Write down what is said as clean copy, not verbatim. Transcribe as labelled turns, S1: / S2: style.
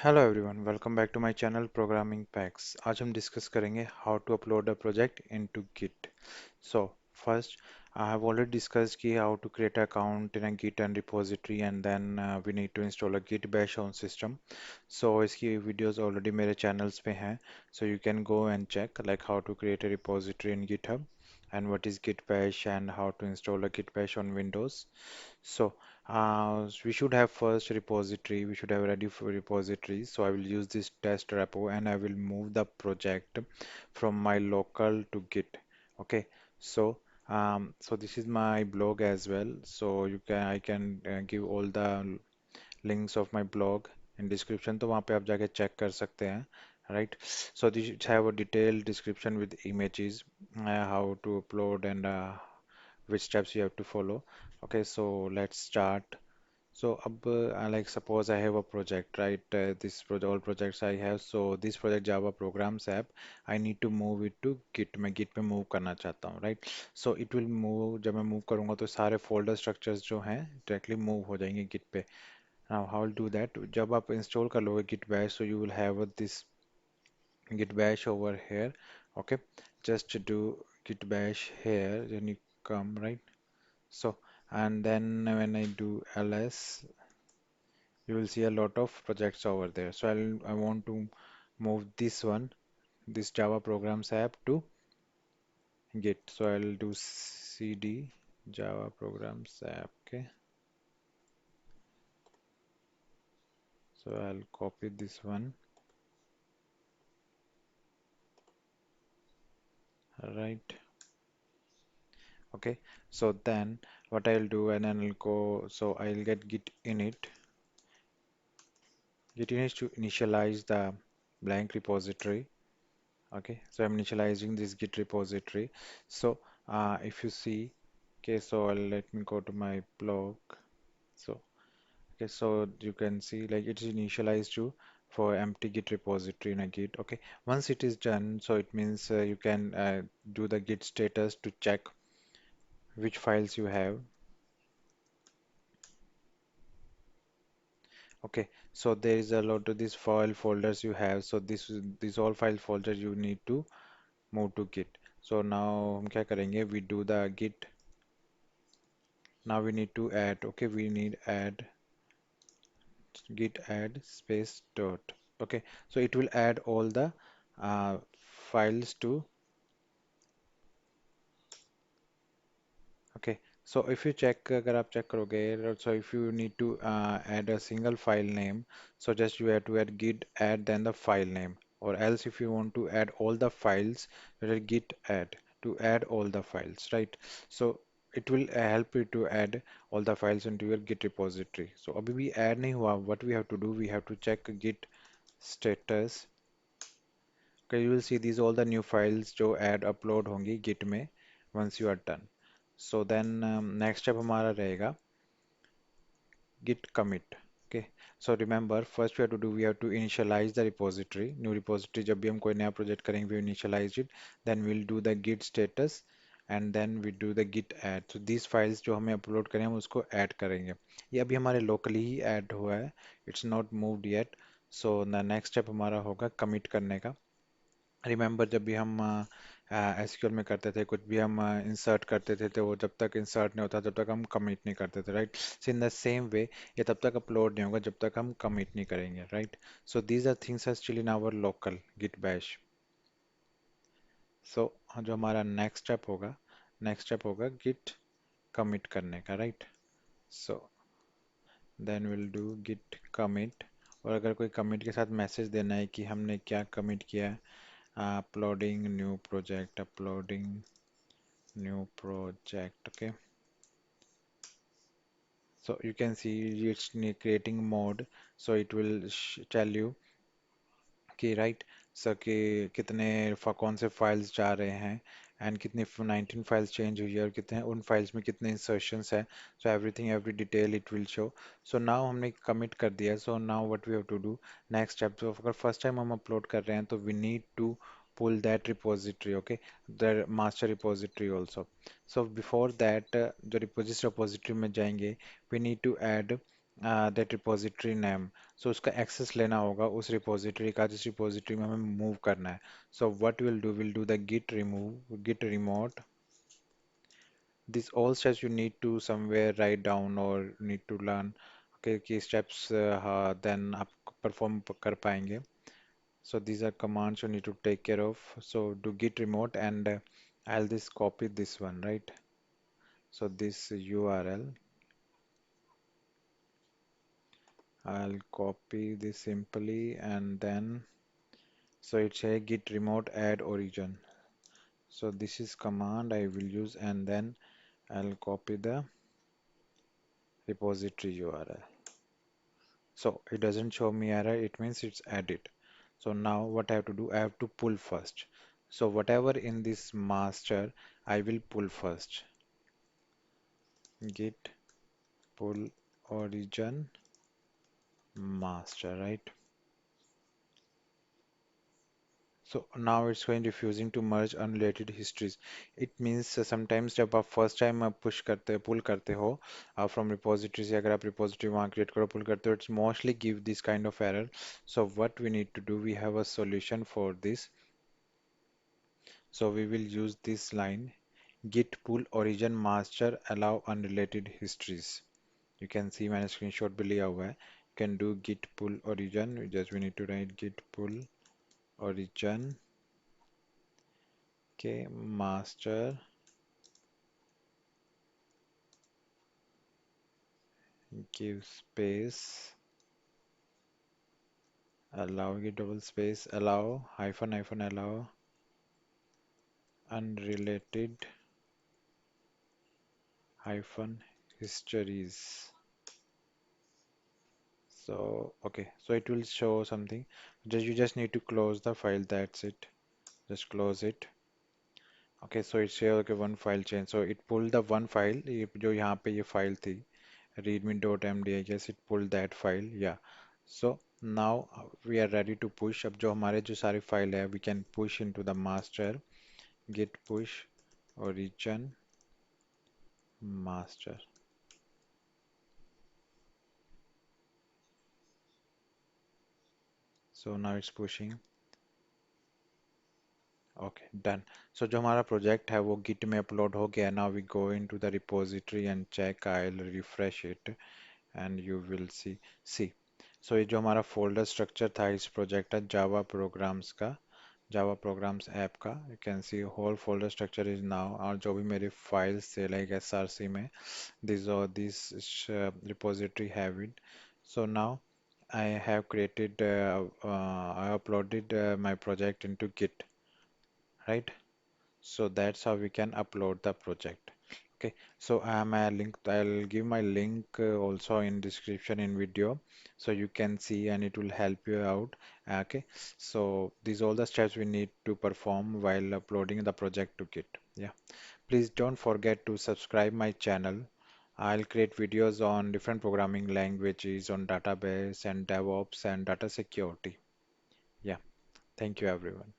S1: Hello everyone welcome back to my channel Programming Packs. आज हम discuss करेंगे how to upload a project into Git. So first, I have already discussed कि how to create account in a Git and repository and then we need to install a Git Bash on system. So इसकी videos already मेरे channels पे हैं, so you can go and check like how to create a repository in GitHub and what is git bash and how to install a git bash on windows. So we should have first repository. We should have ready for repository. So I will use this test repo and I will move the project from my local to Git. Okay. So so this is my blog as well. So I can give all the links of my blog in description. तो वहाँ पे आप जाके check कर सकते हैं. Right. So this should have a detailed description with images, how to upload and which steps you have to follow. Okay, so let's start. So like suppose I have a project, right? This project, all projects I have. So this project Java programs app, I need to move it to Git. मैं Git में move करना चाहता हूँ, right? So it will move. जब मैं move करूँगा तो सारे folder structures जो हैं directly move हो जाएंगे Git पे. Now how will do that? जब आप install कर लोगे Git bash, so you will have this Git bash over here. Okay, just do Git bash here. Then you come, right? So, and then when I do ls, you will see a lot of projects over there. So I want to move this one, this Java programs app to Git. So I'll do cd Java programs app. Okay. So I'll copy this one. Right. Okay. So then what I'll do, and then I'll go, so I'll get git init. Git init to initialize the blank repository. Okay, so I'm initializing this Git repository. So if you see, okay, so let me go to my blog. So okay, so you can see like it is initialized to for empty Git repository in a Git. Okay, once it is done, so it means you can do the Git status to check which files you have. Okay, so there is a lot of these file folders you have. So this all file folders you need to move to Git. So now हम क्या करेंगे? We do the Git. Now we need to add, okay, we need add git add space dot. Okay, so it will add all the uh, files to. Okay, so if you check, अगर आप check करोगे, so if you need to add a single file name, so just you have to add git add then the file name, or else if you want to add all the files, you will git add to add all the files, right? So it will help you to add all the files into your git repository. So अभी भी add नहीं हुआ, what we have to do, we have to check git status. Okay, you will see these all the new files जो add upload होंगी git में once you are done. So then next step हमारा रहेगा git commit. Okay, so remember first we have to do, we have to initialize the repository. New repository जब भी हम कोई नया project करेंगे we initialize it, then we'll do the git status and then we do the git add. So these files जो हमें upload करें हम उसको add करेंगे. ये अभी हमारे locally ही add हुआ है, it's not moved yet. So the next step हमारा होगा commit करने का. रिमेंबर जब भी हम एसक्यूएल में करते थे, कुछ भी हम इंसर्ट करते थे तो वो जब तक इंसर्ट नहीं होता जब तक हम कमिट नहीं करते थे, right? So in the same way ये तब तक अपलोड नहीं होगा जब तक हम कमिट नहीं करेंगे, right? So these are things are still in our local Git Bash. सो जो हमारा नेक्स्ट स्टेप होगा गिट कमिट करने का, right? So then will do Git commit. और अगर कोई कमिट के साथ मैसेज देना है कि हमने क्या कमिट किया है, uploading new project, uploading new project. Okay, so you can see it's creating mode, so it will tell you कि राइट सर कि कितने कौन से फाइल्स जा रहे हैं एंड कितनी 19 फाइल्स चेंज हुई है और कितने उन फाइल्स में कितने इंसर्शंस है. So everything every detail it will show. So now हमने कमिट कर दिया. So now what we have to do next step. तो अगर फर्स्ट टाइम हम अपलोड कर रहे हैं तो we need to pull that repository, okay, the master repository also. So before that जो जिस repository में जाएंगे we need to add that repository name, so उसका एक्सेस लेना होगा उस रिपोजिटरी का जिस रिपोजिटरी में हमें मूव करना है. So what will do the git remove git remote. These all steps you need to somewhere write down or need to learn. Okay, key steps हाँ, then आप perform कर पाएंगे. So these are commands you need to take care of. So do git remote and I'll just copy this one, right? So this URL, I'll copy this simply and then so it's a git remote add origin. So this is command I will use and then I'll copy the repository URL. So it doesn't show me error, it means it's added. So now what I have to do, I have to pull first. So whatever in this master, I will pull first. Git pull origin master, right? So now it's going refusing to merge unrelated histories. It means sometimes जब आप first time push करते pull करते हो from repository से अगर आप repository वहाँ create करो pull करते हो it's mostly give this kind of error. So what we need to do, we have a solution for this. So we will use this line git pull origin master allow unrelated histories. You can see मैंने screenshot भी लिया हुआ है. You can do git pull origin. We need to write git pull origin. Okay, master give space allow git double space allow hyphen allow unrelated hyphen histories. So okay, so it will show something. Just you just need to close the file. That's it. Just close it. Okay, so it's here okay one file change. So it pulled the one file ये जो यहाँ पे ये file थी readme.md. I guess it pulled that file. Yeah. So now we are ready to push. अब जो हमारे जो सारी file है we can push into the master git push origin master. So now it's pushing. Okay, done. So जो हमारा project है वो git में upload हो गया. Now we go into the repository and check. I'll refresh it. And you will see so ये जो हमारा फोल्डर स्ट्रक्चर था इस प्रोजेक्ट का जावा प्रोग्राम्स का जावा प्रोग्राम्स ऐप का you can see whole folder structure is now और जो भी मेरे फाइल्स थे लाइक एसआरसी में this repository have it so now I have created I uploaded my project into git, right? So that's how we can upload the project. Okay, so I'll give my link also in description in video so you can see and it will help you out. Okay, so these all the steps we need to perform while uploading the project to Git. Yeah, please don't forget to subscribe my channel. I'll create videos on different programming languages on database and DevOps and data security. Yeah, thank you everyone.